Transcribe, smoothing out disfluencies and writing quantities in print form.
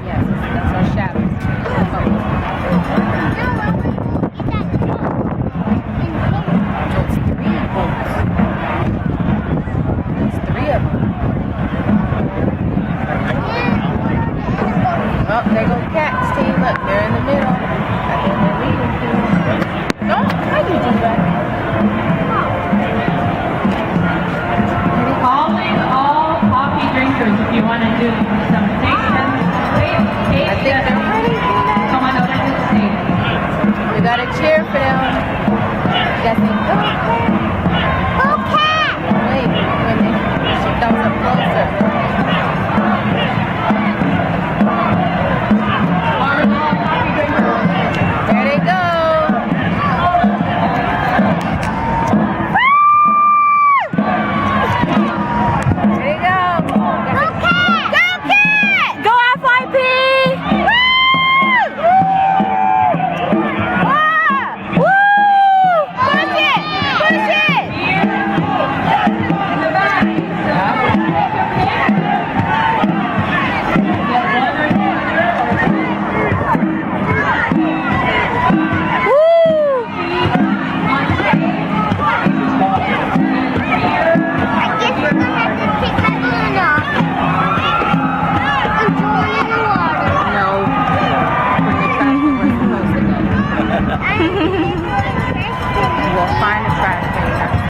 Yes, that's our shadows. It's three boats. It's three of them. Oh, there go cats, team. Look, they're in the middle. I think they're leading too. No, how you do that? Calling all coffee drinkers if you want to do some stations. I think they're ready. Come on over to the stage. We gotta cheer for them. Jesse, go cat. Go cat. Wait, when she comes up closer.